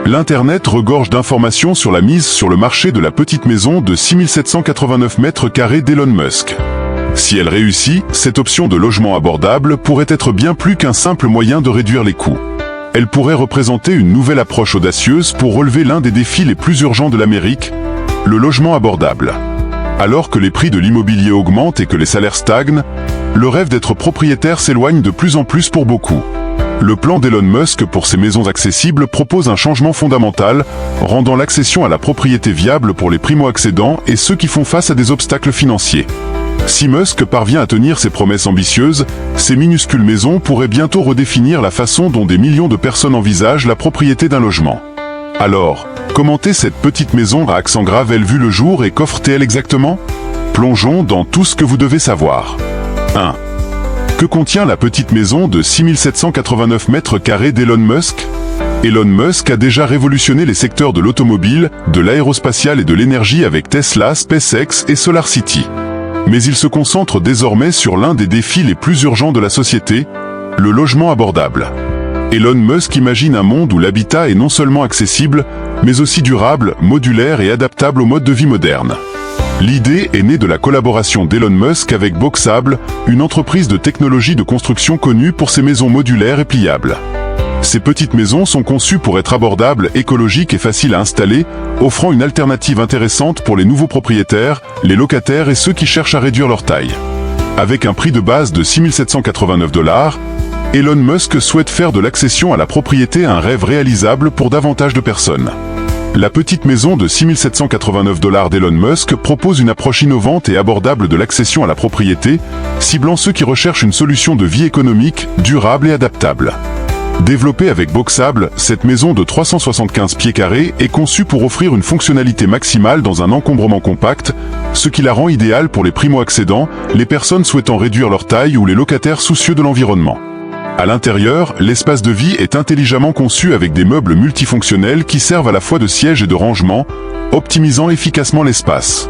L'Internet regorge d'informations sur la mise sur le marché de la petite maison de 6789 mètres carrés d'Elon Musk. Si elle réussit, cette option de logement abordable pourrait être bien plus qu'un simple moyen de réduire les coûts. Elle pourrait représenter une nouvelle approche audacieuse pour relever l'un des défis les plus urgents de l'Amérique, le logement abordable. Alors que les prix de l'immobilier augmentent et que les salaires stagnent, le rêve d'être propriétaire s'éloigne de plus en plus pour beaucoup. Le plan d'Elon Musk pour ces maisons accessibles propose un changement fondamental, rendant l'accession à la propriété viable pour les primo-accédants et ceux qui font face à des obstacles financiers. Si Musk parvient à tenir ses promesses ambitieuses, ces minuscules maisons pourraient bientôt redéfinir la façon dont des millions de personnes envisagent la propriété d'un logement. Alors, comment cette petite maison à accent grave a-t-elle vu le jour et qu'offre-t-elle exactement? Plongeons dans tout ce que vous devez savoir. 1. Que contient la petite maison de 6789 mètres carrés d'Elon Musk? Elon Musk a déjà révolutionné les secteurs de l'automobile, de l'aérospatiale et de l'énergie avec Tesla, SpaceX et SolarCity. Mais il se concentre désormais sur l'un des défis les plus urgents de la société, le logement abordable. Elon Musk imagine un monde où l'habitat est non seulement accessible, mais aussi durable, modulaire et adaptable au mode de vie moderne. L'idée est née de la collaboration d'Elon Musk avec Boxable, une entreprise de technologie de construction connue pour ses maisons modulaires et pliables. Ces petites maisons sont conçues pour être abordables, écologiques et faciles à installer, offrant une alternative intéressante pour les nouveaux propriétaires, les locataires et ceux qui cherchent à réduire leur taille. Avec un prix de base de 6 789 $, Elon Musk souhaite faire de l'accession à la propriété un rêve réalisable pour davantage de personnes. La petite maison de 6 789 $ d'Elon Musk propose une approche innovante et abordable de l'accession à la propriété, ciblant ceux qui recherchent une solution de vie économique, durable et adaptable. Développée avec Boxable, cette maison de 375 pieds carrés est conçue pour offrir une fonctionnalité maximale dans un encombrement compact, ce qui la rend idéale pour les primo-accédants, les personnes souhaitant réduire leur taille ou les locataires soucieux de l'environnement. À l'intérieur, l'espace de vie est intelligemment conçu avec des meubles multifonctionnels qui servent à la fois de siège et de rangement, optimisant efficacement l'espace.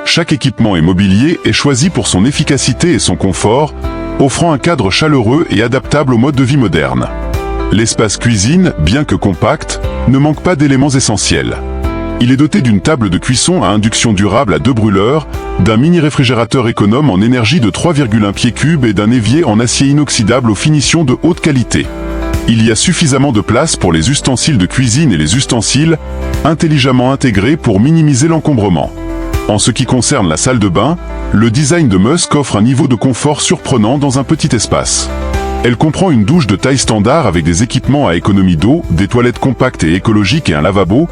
Chaque équipement et mobilier est choisi pour son efficacité et son confort, offrant un cadre chaleureux et adaptable au mode de vie moderne. L'espace cuisine, bien que compact, ne manque pas d'éléments essentiels. Il est doté d'une table de cuisson à induction durable à 2 brûleurs, d'un mini-réfrigérateur économe en énergie de 3,1 pieds cubes et d'un évier en acier inoxydable aux finitions de haute qualité. Il y a suffisamment de place pour les ustensiles de cuisine et les ustensiles, intelligemment intégrés pour minimiser l'encombrement. En ce qui concerne la salle de bain, le design de Musk offre un niveau de confort surprenant dans un petit espace. Elle comprend une douche de taille standard avec des équipements à économie d'eau, des toilettes compactes et écologiques et un lavabo,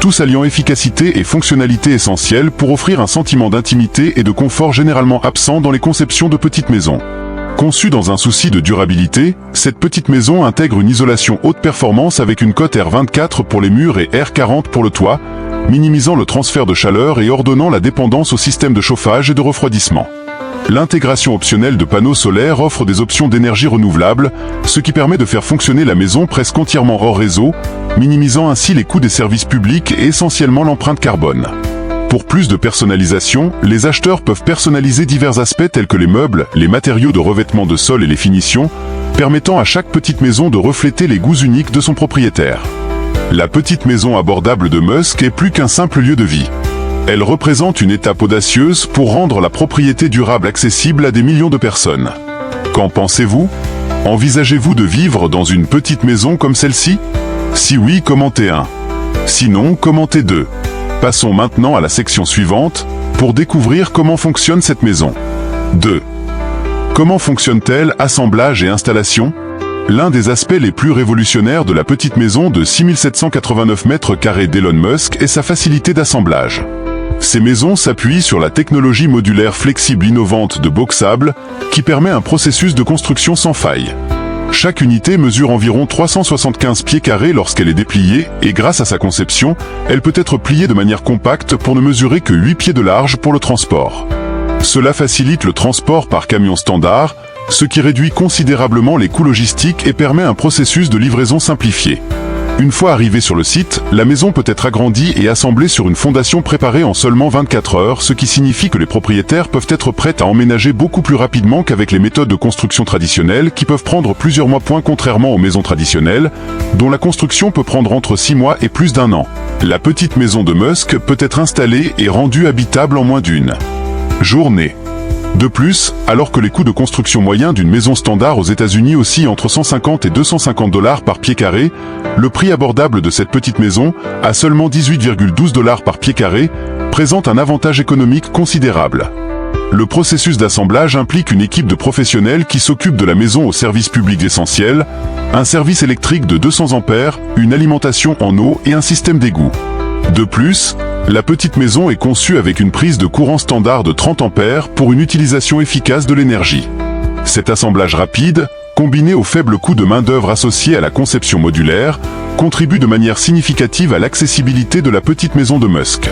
tous alliant efficacité et fonctionnalité essentielles pour offrir un sentiment d'intimité et de confort généralement absent dans les conceptions de petites maisons. Conçue dans un souci de durabilité, cette petite maison intègre une isolation haute performance avec une cote R24 pour les murs et R40 pour le toit, minimisant le transfert de chaleur et ordonnant la dépendance au système de chauffage et de refroidissement. L'intégration optionnelle de panneaux solaires offre des options d'énergie renouvelable, ce qui permet de faire fonctionner la maison presque entièrement hors réseau, minimisant ainsi les coûts des services publics et essentiellement l'empreinte carbone. Pour plus de personnalisation, les acheteurs peuvent personnaliser divers aspects tels que les meubles, les matériaux de revêtement de sol et les finitions, permettant à chaque petite maison de refléter les goûts uniques de son propriétaire. La petite maison abordable de Musk est plus qu'un simple lieu de vie. Elle représente une étape audacieuse pour rendre la propriété durable accessible à des millions de personnes. Qu'en pensez-vous? Envisagez-vous de vivre dans une petite maison comme celle-ci? Si oui, commentez 1. Sinon, commentez 2. Passons maintenant à la section suivante, pour découvrir comment fonctionne cette maison. 2. Comment fonctionne-t-elle, assemblage et installation? L'un des aspects les plus révolutionnaires de la petite maison de 6 789 mètres carrés d'Elon Musk est sa facilité d'assemblage. Ces maisons s'appuient sur la technologie modulaire flexible innovante de Boxable, qui permet un processus de construction sans faille. Chaque unité mesure environ 375 pieds carrés lorsqu'elle est dépliée, et grâce à sa conception, elle peut être pliée de manière compacte pour ne mesurer que 8 pieds de large pour le transport. Cela facilite le transport par camion standard, ce qui réduit considérablement les coûts logistiques et permet un processus de livraison simplifié. Une fois arrivée sur le site, la maison peut être agrandie et assemblée sur une fondation préparée en seulement 24 heures, ce qui signifie que les propriétaires peuvent être prêts à emménager beaucoup plus rapidement qu'avec les méthodes de construction traditionnelles qui peuvent prendre plusieurs mois. Contrairement aux maisons traditionnelles, dont la construction peut prendre entre 6 mois et plus d'1 an. La petite maison de Musk peut être installée et rendue habitable en moins d'une journée. De plus, alors que les coûts de construction moyens d'une maison standard aux États-Unis oscillent entre 150 et 250 $ par pied carré, le prix abordable de cette petite maison, à seulement 18,12 $ par pied carré, présente un avantage économique considérable. Le processus d'assemblage implique une équipe de professionnels qui s'occupent de la maison aux services publics essentiels, un service électrique de 200 ampères, une alimentation en eau et un système d'égout. De plus, la petite maison est conçue avec une prise de courant standard de 30 ampères pour une utilisation efficace de l'énergie. Cet assemblage rapide, combiné au faible coût de main-d'œuvre associé à la conception modulaire, contribue de manière significative à l'accessibilité de la petite maison de Musk.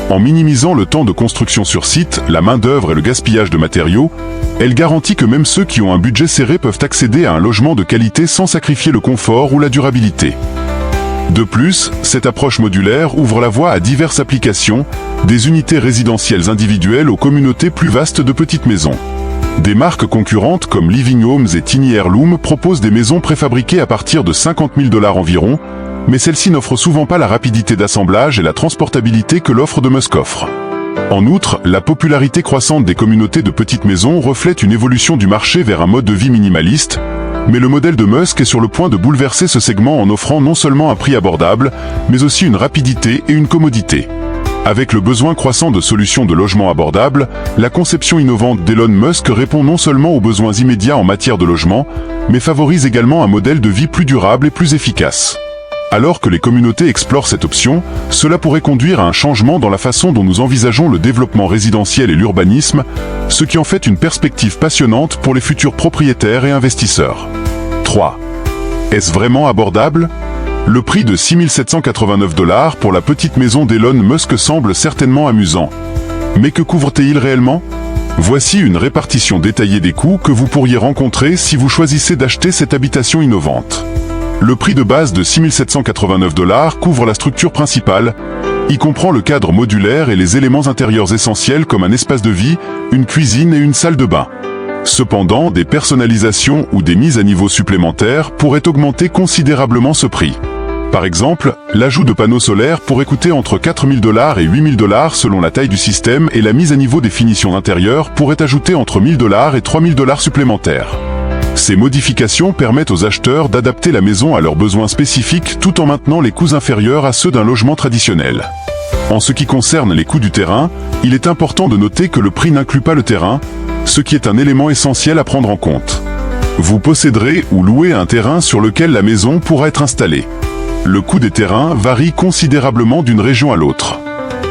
En minimisant le temps de construction sur site, la main-d'œuvre et le gaspillage de matériaux, elle garantit que même ceux qui ont un budget serré peuvent accéder à un logement de qualité sans sacrifier le confort ou la durabilité. De plus, cette approche modulaire ouvre la voie à diverses applications, des unités résidentielles individuelles aux communautés plus vastes de petites maisons. Des marques concurrentes comme Living Homes et Tiny Heirloom proposent des maisons préfabriquées à partir de 50 000 $ environ, mais celles-ci n'offrent souvent pas la rapidité d'assemblage et la transportabilité que l'offre de Musk offre. En outre, la popularité croissante des communautés de petites maisons reflète une évolution du marché vers un mode de vie minimaliste, mais le modèle de Musk est sur le point de bouleverser ce segment en offrant non seulement un prix abordable, mais aussi une rapidité et une commodité. Avec le besoin croissant de solutions de logement abordables, la conception innovante d'Elon Musk répond non seulement aux besoins immédiats en matière de logement, mais favorise également un modèle de vie plus durable et plus efficace. Alors que les communautés explorent cette option, cela pourrait conduire à un changement dans la façon dont nous envisageons le développement résidentiel et l'urbanisme, ce qui en fait une perspective passionnante pour les futurs propriétaires et investisseurs. 3. Est-ce vraiment abordable ? Le prix de 6 789 $ pour la petite maison d'Elon Musk semble certainement amusant. Mais que couvre-t-il réellement ? Voici une répartition détaillée des coûts que vous pourriez rencontrer si vous choisissez d'acheter cette habitation innovante. Le prix de base de 6 789 $ couvre la structure principale, y comprend le cadre modulaire et les éléments intérieurs essentiels comme un espace de vie, une cuisine et une salle de bain. Cependant, des personnalisations ou des mises à niveau supplémentaires pourraient augmenter considérablement ce prix. Par exemple, l'ajout de panneaux solaires pourrait coûter entre 4 000 $ et 8 000 $ selon la taille du système et la mise à niveau des finitions intérieures pourrait ajouter entre 1 000 $ et 3 000 $ supplémentaires. Ces modifications permettent aux acheteurs d'adapter la maison à leurs besoins spécifiques tout en maintenant les coûts inférieurs à ceux d'un logement traditionnel. En ce qui concerne les coûts du terrain, il est important de noter que le prix n'inclut pas le terrain, ce qui est un élément essentiel à prendre en compte. Vous posséderez ou louez un terrain sur lequel la maison pourra être installée. Le coût des terrains varie considérablement d'une région à l'autre.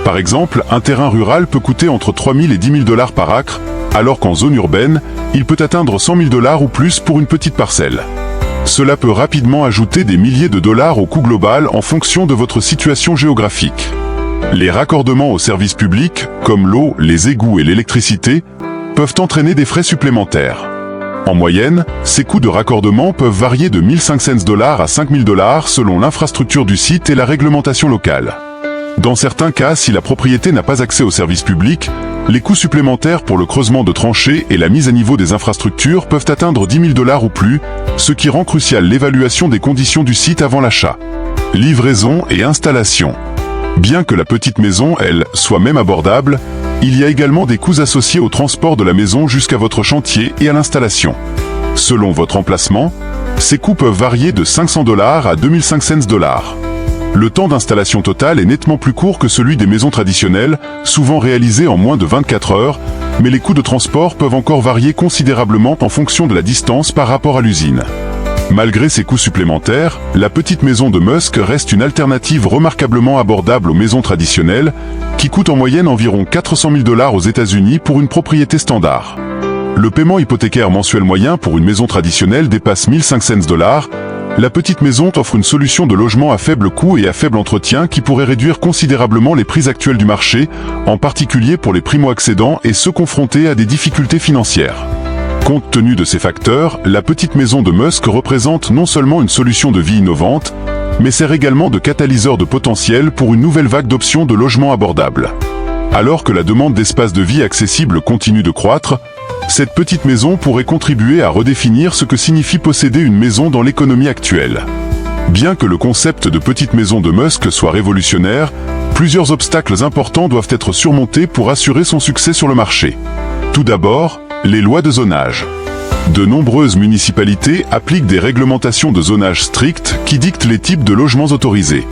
Par exemple, un terrain rural peut coûter entre 3 000 et 10 000 $ par acre, alors qu'en zone urbaine, il peut atteindre 100 000 $ ou plus pour une petite parcelle. Cela peut rapidement ajouter des milliers de dollars au coût global en fonction de votre situation géographique. Les raccordements aux services publics, comme l'eau, les égouts et l'électricité, peuvent entraîner des frais supplémentaires. En moyenne, ces coûts de raccordement peuvent varier de 1 500 $ à 5 000 $ selon l'infrastructure du site et la réglementation locale. Dans certains cas, si la propriété n'a pas accès aux services publics, les coûts supplémentaires pour le creusement de tranchées et la mise à niveau des infrastructures peuvent atteindre 10 000 $ ou plus, ce qui rend crucial l'évaluation des conditions du site avant l'achat. Livraison et installation. Bien que la petite maison, elle, soit même abordable, il y a également des coûts associés au transport de la maison jusqu'à votre chantier et à l'installation. Selon votre emplacement, ces coûts peuvent varier de 500 $ à 2 500 $. Le temps d'installation total est nettement plus court que celui des maisons traditionnelles, souvent réalisées en moins de 24 heures, mais les coûts de transport peuvent encore varier considérablement en fonction de la distance par rapport à l'usine. Malgré ces coûts supplémentaires, la petite maison de Musk reste une alternative remarquablement abordable aux maisons traditionnelles, qui coûtent en moyenne environ 400 000 $ aux États-Unis pour une propriété standard. Le paiement hypothécaire mensuel moyen pour une maison traditionnelle dépasse 1 500 $. La petite maison offre une solution de logement à faible coût et à faible entretien qui pourrait réduire considérablement les prix actuels du marché, en particulier pour les primo-accédants et ceux confrontés à des difficultés financières. Compte tenu de ces facteurs, la petite maison de Musk représente non seulement une solution de vie innovante, mais sert également de catalyseur de potentiel pour une nouvelle vague d'options de logements abordables. Alors que la demande d'espace de vie accessible continue de croître, cette petite maison pourrait contribuer à redéfinir ce que signifie posséder une maison dans l'économie actuelle. Bien que le concept de petite maison de Musk soit révolutionnaire, plusieurs obstacles importants doivent être surmontés pour assurer son succès sur le marché. Tout d'abord, les lois de zonage. De nombreuses municipalités appliquent des réglementations de zonage strictes qui dictent les types de logements autorisés.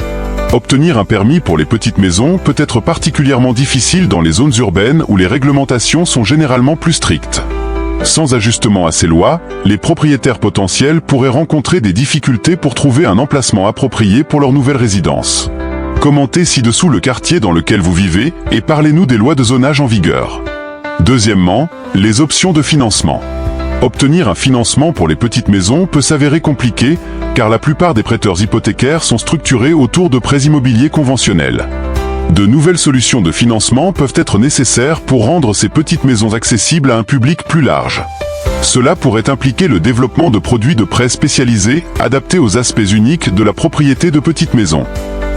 Obtenir un permis pour les petites maisons peut être particulièrement difficile dans les zones urbaines où les réglementations sont généralement plus strictes. Sans ajustement à ces lois, les propriétaires potentiels pourraient rencontrer des difficultés pour trouver un emplacement approprié pour leur nouvelle résidence. Commentez ci-dessous le quartier dans lequel vous vivez et parlez-nous des lois de zonage en vigueur. Deuxièmement, les options de financement. Obtenir un financement pour les petites maisons peut s'avérer compliqué, car la plupart des prêteurs hypothécaires sont structurés autour de prêts immobiliers conventionnels. De nouvelles solutions de financement peuvent être nécessaires pour rendre ces petites maisons accessibles à un public plus large. Cela pourrait impliquer le développement de produits de prêt spécialisés, adaptés aux aspects uniques de la propriété de petites maisons.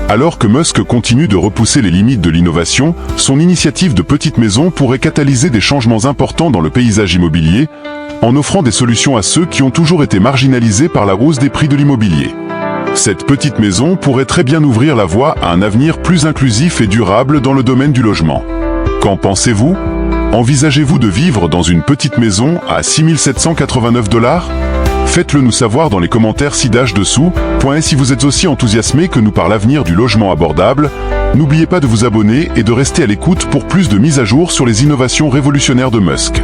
Alors que Musk continue de repousser les limites de l'innovation, son initiative de petites maisons pourrait catalyser des changements importants dans le paysage immobilier, en offrant des solutions à ceux qui ont toujours été marginalisés par la hausse des prix de l'immobilier. Cette petite maison pourrait très bien ouvrir la voie à un avenir plus inclusif et durable dans le domaine du logement. Qu'en pensez-vous? Envisagez-vous de vivre dans une petite maison à 6 789 $? Faites-le nous savoir dans les commentaires ci-dessous. Et si vous êtes aussi enthousiasmé que nous par l'avenir du logement abordable, n'oubliez pas de vous abonner et de rester à l'écoute pour plus de mises à jour sur les innovations révolutionnaires de Musk.